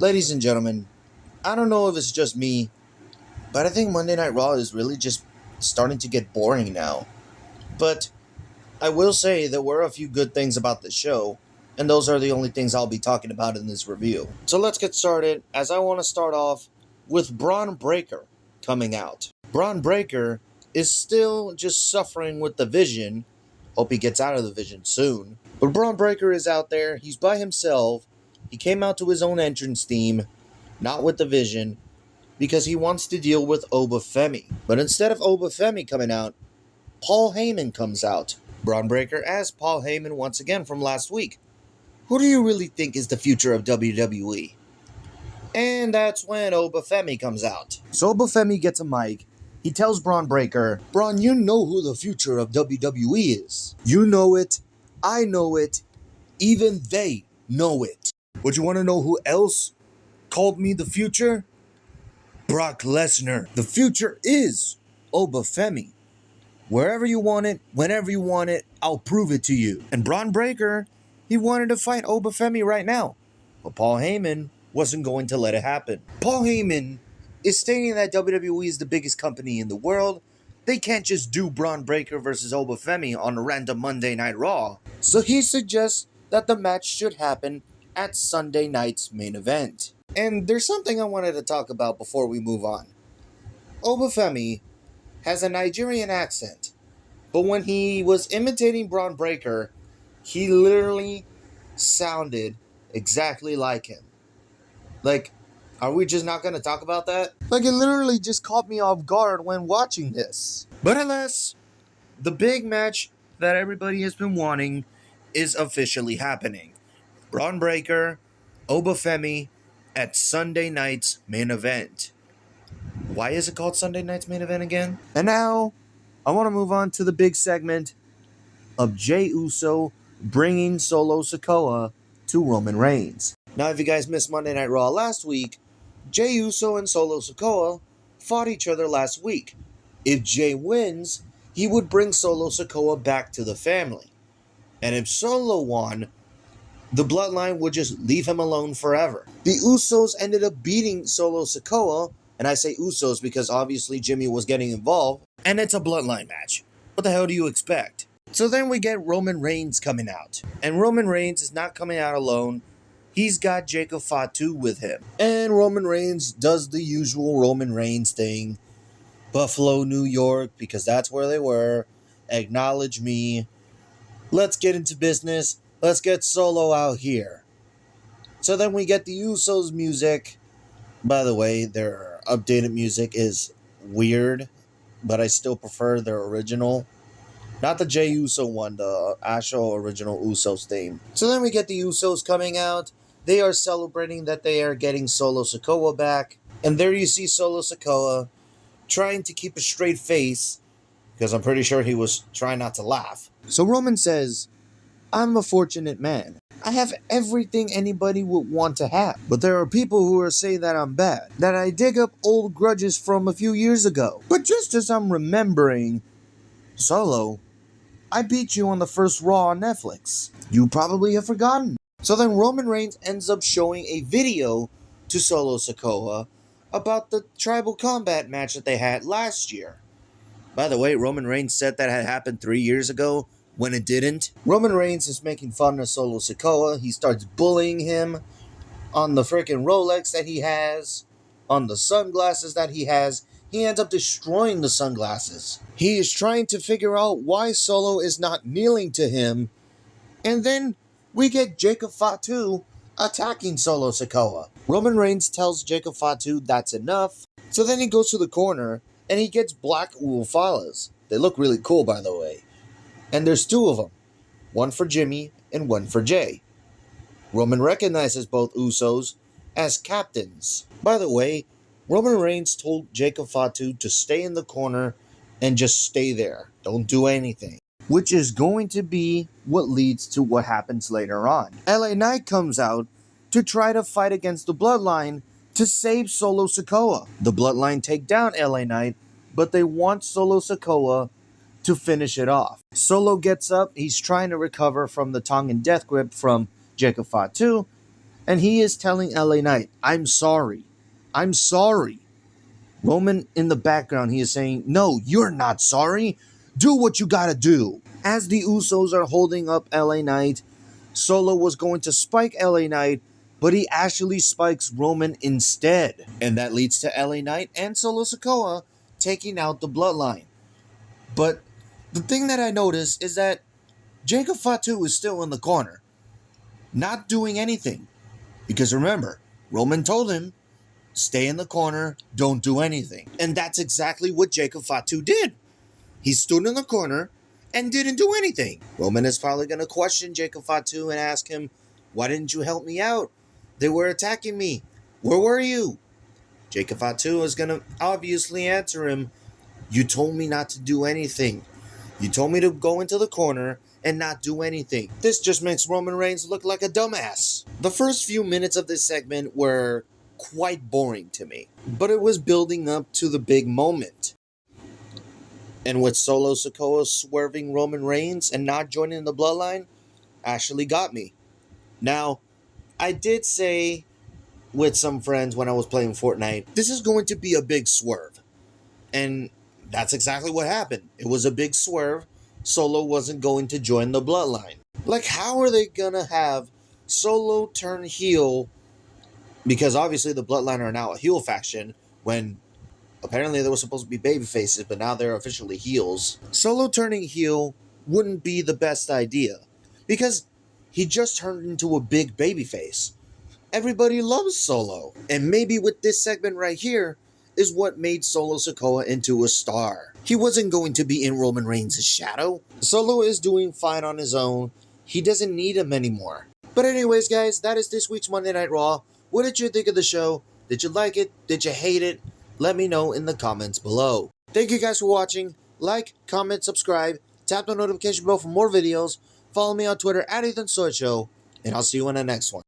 Ladies and gentlemen, I don't know if it's just me, but I think Monday Night Raw is really just starting to get boring now. But I will say there were a few good things about the show, and those are the only things I'll be talking about in this review. So let's get started, as I want to start off with Bron Breakker coming out. Bron Breakker is still just suffering with the Vision. Hope he gets out of the Vision soon. But Bron Breakker is out there, he's by himself. He came out to his own entrance theme, not with the Vision, because he wants to deal with Oba Femi. But instead of Oba Femi coming out, Paul Heyman comes out. Bron Breakker asks Paul Heyman once again from last week, who do you really think is the future of WWE? And that's when Oba Femi comes out. So Oba Femi gets a mic. He tells Bron Breakker, Bron, you know who the future of WWE is. You know it. I know it. Even they know it. But you want to know who else called me the future? Brock Lesnar. The future is Oba Femi. Wherever you want it, whenever you want it, I'll prove it to you. And Bron Breakker, he wanted to fight Oba Femi right now. But Paul Heyman wasn't going to let it happen. Paul Heyman is stating that WWE is the biggest company in the world. They can't just do Bron Breakker versus Oba Femi on a random Monday Night Raw. So he suggests that the match should happen at Sunday night's main event. And there's something I wanted to talk about before we move on. Oba Femi has a Nigerian accent, but when he was imitating Bron Breakker, he literally sounded exactly like him. Like, are we just not going to talk about that? Like, it literally just caught me off guard when watching this. But alas, the big match that everybody has been wanting is officially happening. Bron Breakker, Oba Femi at Sunday night's main event. Why is it called Sunday night's main event again? And now, I want to move on to the big segment of Jey Uso bringing Solo Sikoa to Roman Reigns. Now, if you guys missed Monday Night Raw last week, Jey Uso and Solo Sikoa fought each other last week. If Jey wins, he would bring Solo Sikoa back to the family. And if Solo won, the bloodline would just leave him alone forever. The Usos ended up beating Solo Sikoa, and I say Usos because obviously Jimmy was getting involved, and it's a bloodline match. What the hell do you expect? So then we get Roman Reigns coming out. And Roman Reigns is not coming out alone. He's got Jacob Fatu with him. And Roman Reigns does the usual Roman Reigns thing. Buffalo, New York, because that's where they were. Acknowledge me. Let's get into business. Let's get Solo out here. So then we get the Usos music. By the way, their updated music is weird, but I still prefer their original. Not the Jey Uso one, the actual original Usos theme. So then we get the Usos coming out. They are celebrating that they are getting Solo Sikoa back. And there you see Solo Sikoa trying to keep a straight face, because I'm pretty sure he was trying not to laugh. So Roman says, I'm a fortunate man. I have everything anybody would want to have. But there are people who are saying that I'm bad, that I dig up old grudges from a few years ago. But just as I'm remembering, Solo, I beat you on the first Raw on Netflix. You probably have forgotten. So then Roman Reigns ends up showing a video to Solo Sikoa about the tribal combat match that they had last year. By the way, Roman Reigns said that had happened 3 years ago, when it didn't. Roman Reigns is making fun of Solo Sikoa. He starts bullying him on the freaking Rolex that he has, on the sunglasses that he has. He ends up destroying the sunglasses. He is trying to figure out why Solo is not kneeling to him. And then we get Jacob Fatu attacking Solo Sikoa. Roman Reigns tells Jacob Fatu that's enough. So then he goes to the corner and he gets black Ufalas. They look really cool, by the way. And there's two of them. One for Jimmy and one for Jey. Roman recognizes both Usos as captains. By the way, Roman Reigns told Jacob Fatu to stay in the corner and just stay there. Don't do anything. Which is going to be what leads to what happens later on. LA Knight comes out to try to fight against the Bloodline to save Solo Sikoa. The Bloodline take down LA Knight, but they want Solo Sikoa to finish it off. Solo gets up, he's trying to recover from the Tongan death grip from Jacob Fatu, And he is telling LA Knight, I'm sorry. I'm sorry. Roman in the background, he is saying, no, you're not sorry. Do what you gotta do. As the Usos are holding up LA Knight, Solo was going to spike LA Knight, but he actually spikes Roman instead. And that leads to LA Knight and Solo Sikoa taking out the bloodline. But the thing that I noticed is that Jacob Fatu is still in the corner, not doing anything. Because remember, Roman told him, stay in the corner, don't do anything. And that's exactly what Jacob Fatu did. He stood in the corner and didn't do anything. Roman is probably going to question Jacob Fatu and ask him, why didn't you help me out? They were attacking me. Where were you? Jacob Fatu is going to obviously answer him, you told me not to do anything. You told me to go into the corner and not do anything. This just makes Roman Reigns look like a dumbass. The first few minutes of this segment were quite boring to me, but it was building up to the big moment. And with Solo Sikoa swerving Roman Reigns and not joining the bloodline, actually got me. Now, I did say with some friends when I was playing Fortnite, this is going to be a big swerve. And that's exactly what happened. It was a big swerve. Solo wasn't going to join the bloodline. Like, how are they gonna have Solo turn heel? Because obviously the bloodline are now a heel faction when apparently they were supposed to be baby faces, but now they're officially heels. Solo turning heel wouldn't be the best idea because he just turned into a big baby face. Everybody loves Solo. And maybe with this segment right here is what made Solo Sikoa into a star. He wasn't going to be in Roman Reigns' shadow. Solo is doing fine on his own. He doesn't need him anymore. But anyways, guys, that is this week's Monday Night Raw. What did you think of the show? Did you like it? Did you hate it? Let me know in the comments below. Thank you guys for watching. Like, comment, subscribe, tap the notification bell for more videos. Follow me on Twitter @EthanSwordShow, and I'll see you in the next one.